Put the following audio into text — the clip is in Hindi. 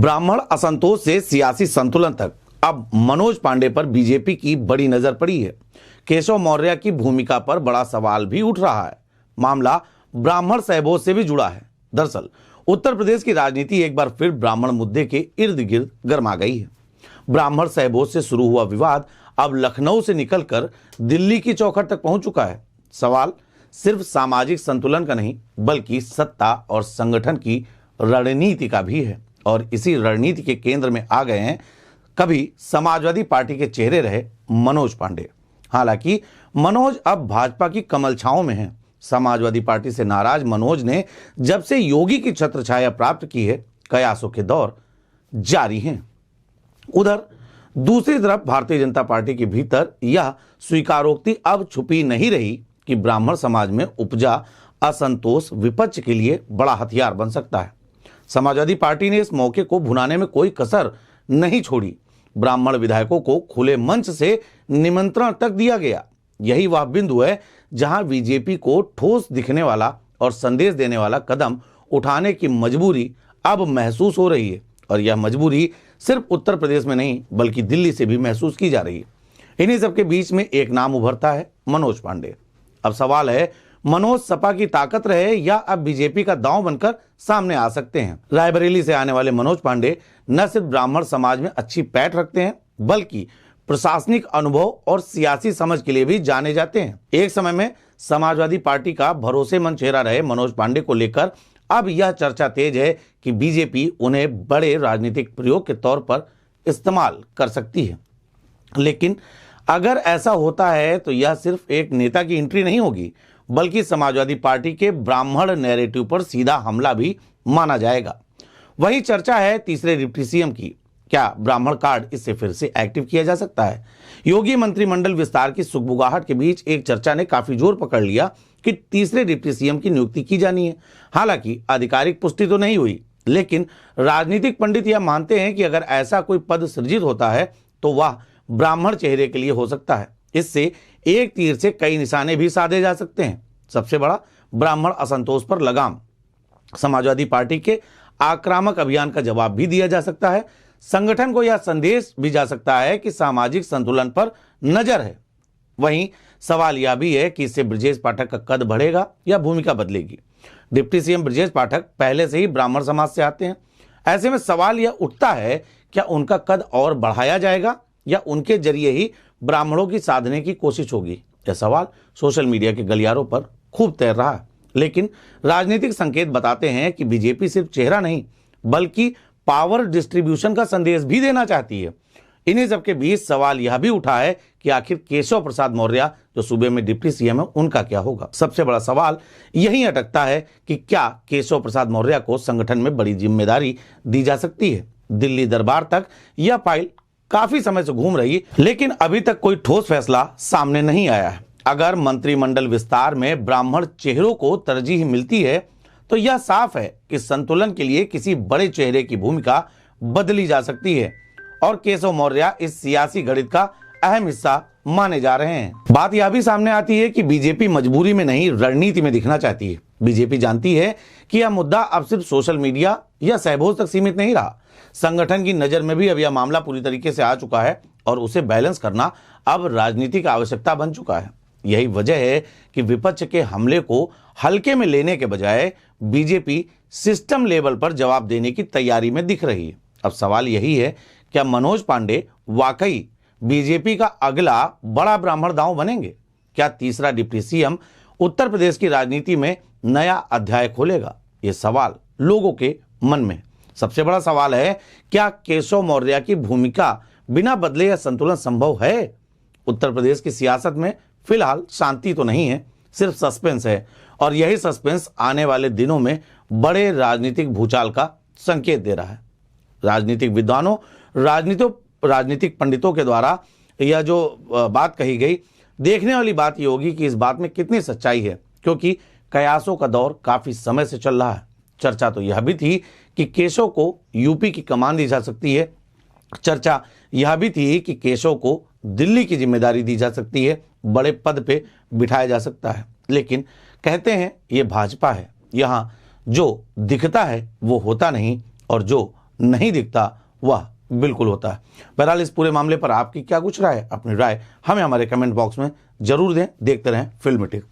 ब्राह्मण असंतोष से सियासी संतुलन तक अब मनोज पांडे पर बीजेपी की बड़ी नजर पड़ी है। केशव मौर्य की भूमिका पर बड़ा सवाल भी उठ रहा है। मामला ब्राह्मण सहभोज से भी जुड़ा है। दरअसल उत्तर प्रदेश की राजनीति एक बार फिर ब्राह्मण मुद्दे के इर्द गिर्द गर्मा गई है। ब्राह्मण सहभोज से शुरू हुआ विवाद अब लखनऊ से निकलकर दिल्ली की चौखट तक पहुंच चुका है। सवाल सिर्फ सामाजिक संतुलन का नहीं बल्कि सत्ता और संगठन की रणनीति का भी है, और इसी रणनीति के केंद्र में आ गए हैं कभी समाजवादी पार्टी के चेहरे रहे मनोज पांडे। हालांकि मनोज अब भाजपा की कमल छांव में हैं। समाजवादी पार्टी से नाराज मनोज ने जब से योगी की छत्र छाया प्राप्त की है, कयासों के दौर जारी हैं। उधर दूसरी तरफ भारतीय जनता पार्टी के भीतर यह स्वीकारोक्ति अब छुपी नहीं रही कि ब्राह्मण समाज में उपजा असंतोष विपक्ष के लिए बड़ा हथियार बन सकता है। समाजवादी पार्टी ने इस मौके को भुनाने में कोई कसर नहीं छोड़ी। ब्राह्मण विधायकों को खुले मंच से निमंत्रण तक दिया गया। यही वह बिंदु है जहां बीजेपी को ठोस दिखने वाला और संदेश देने वाला कदम उठाने की मजबूरी अब महसूस हो रही है, और यह मजबूरी सिर्फ उत्तर प्रदेश में नहीं बल्कि दिल्ली से भी महसूस की जा रही है। इन्हीं सबके बीच में एक नाम उभरता है मनोज पांडे। अब सवाल है, मनोज सपा की ताकत रहे या अब बीजेपी का दांव बनकर सामने आ सकते हैं। रायबरेली से आने वाले मनोज पांडे न सिर्फ ब्राह्मण समाज में अच्छी पैठ रखते हैं बल्कि प्रशासनिक अनुभव और सियासी समझ के लिए भी जाने जाते हैं। एक समय में समाजवादी पार्टी का भरोसेमंद चेहरा रहे मनोज पांडे को लेकर अब यह चर्चा तेज है कि बीजेपी उन्हें बड़े राजनीतिक प्रयोग के तौर पर इस्तेमाल कर सकती है। लेकिन अगर ऐसा होता है तो यह सिर्फ एक नेता की एंट्री नहीं होगी बल्कि समाजवादी पार्टी के ब्राह्मण नैरेटिव पर सीधा हमला भी माना जाएगा। वही चर्चा है तीसरे डिप्टी सीएम की। क्या ब्राह्मण कार्ड इससे फिर से एक्टिव किया जा सकता है? योगी मंत्रिमंडल विस्तार की सुगबुगाहट के बीच एक चर्चा ने काफी जोर पकड़ लिया कि तीसरे डिप्टी सीएम की नियुक्ति की जानी है। हालांकि आधिकारिक पुष्टि तो नहीं हुई, लेकिन राजनीतिक पंडित यह मानते हैं कि अगर ऐसा कोई पद सृजित होता है तो वह ब्राह्मण चेहरे के लिए हो सकता है। इससे एक तीर से कई निशाने भी साधे जा सकते हैं। सबसे बड़ा, ब्राह्मण असंतोष पर लगाम। समाजवादी पार्टी के आक्रामक अभियान का जवाब भी दिया जा सकता है। संगठन को यह संदेश भी जा सकता है कि सामाजिक संतुलन पर नजर है। वहीं सवाल यह भी है कि इससे ब्रजेश पाठक का कद बढ़ेगा या भूमिका बदलेगी। डिप्टी सीएम ब्रजेश पाठक पहले से ही ब्राह्मण समाज से आते हैं। ऐसे में सवाल यह उठता है, क्या उनका कद और बढ़ाया जाएगा या उनके जरिए ही ब्राह्मणों की साधने की कोशिश होगी? यह सवाल सोशल मीडिया के गलियारों पर खूब तैर रहा है। लेकिन राजनीतिक संकेत बताते हैं कि बीजेपी सिर्फ चेहरा नहीं बल्कि पावर डिस्ट्रीब्यूशन का संदेश भी देना चाहती है। इन्हीं सबके बीच सवाल यह भी उठा है कि आखिर केशव प्रसाद मौर्य जो सूबे में डिप्टी सीएम है, उनका क्या होगा? सबसे बड़ा सवाल यही अटकता है कि क्या केशव प्रसाद मौर्य को संगठन में बड़ी जिम्मेदारी दी जा सकती है? दिल्ली दरबार तक यह फाइल काफी समय से घूम रही, लेकिन अभी तक कोई ठोस फैसला सामने नहीं आया है। अगर मंत्रिमंडल विस्तार में ब्राह्मण चेहरों को तरजीह मिलती है तो यह साफ है कि संतुलन के लिए किसी बड़े चेहरे की भूमिका बदली जा सकती है, और केशव मौर्य इस सियासी गणित का अहम हिस्सा माने जा रहे हैं। बात यह भी सामने आती है कि बीजेपी मजबूरी में नहीं रणनीति में दिखना चाहती है। बीजेपी जानती है कि यह मुद्दा अब सिर्फ सोशल मीडिया या सहभोज तक सीमित नहीं रहा। संगठन की नजर में भी अब यह मामला पूरी तरीके से आ चुका है और उसे बैलेंस करना अब राजनीतिक आवश्यकता बन चुका है। यही वजह है कि विपक्ष के हमले को हल्के में लेने के बजाय बीजेपी सिस्टम लेवल पर जवाब देने की तैयारी में दिख रही है। अब सवाल यही है, क्या मनोज पांडे वाकई बीजेपी का अगला बड़ा ब्राह्मण दांव बनेंगे? क्या तीसरा डिप्टी सीएम उत्तर प्रदेश की राजनीति में नया अध्याय खोलेगा? ये सवाल लोगों के मन में। सबसे बड़ा सवाल है, क्या केशव मौर्य की भूमिका बिना बदले या संतुलन संभव है? उत्तर प्रदेश की सियासत में फिलहाल शांति तो नहीं है, सिर्फ सस्पेंस है, और यही सस्पेंस आने वाले दिनों में बड़े राजनीतिक भूचाल का संकेत दे रहा है। राजनीतिक विद्वानों, राजनीतिक पंडितों के द्वारा यह जो बात कही गई, देखने वाली बात यह होगी कि इस बात में कितनी सच्चाई है, क्योंकि कयासों का दौर काफी समय से चल रहा है। चर्चा तो यह भी थी कि केशव को यूपी की कमान दी जा सकती है। चर्चा यह भी थी कि केशव को दिल्ली की जिम्मेदारी दी जा सकती है, बड़े पद पे बिठाया जा सकता है। लेकिन कहते हैं ये भाजपा है, यहाँ जो दिखता है वो होता नहीं, और जो नहीं दिखता वह बिल्कुल होता है। बहरहाल इस पूरे मामले पर आपकी क्या कुछ राय है? अपनी राय हमें हमारे कमेंट बॉक्स में जरूर दें। देखते रहें फिल्मी टिक।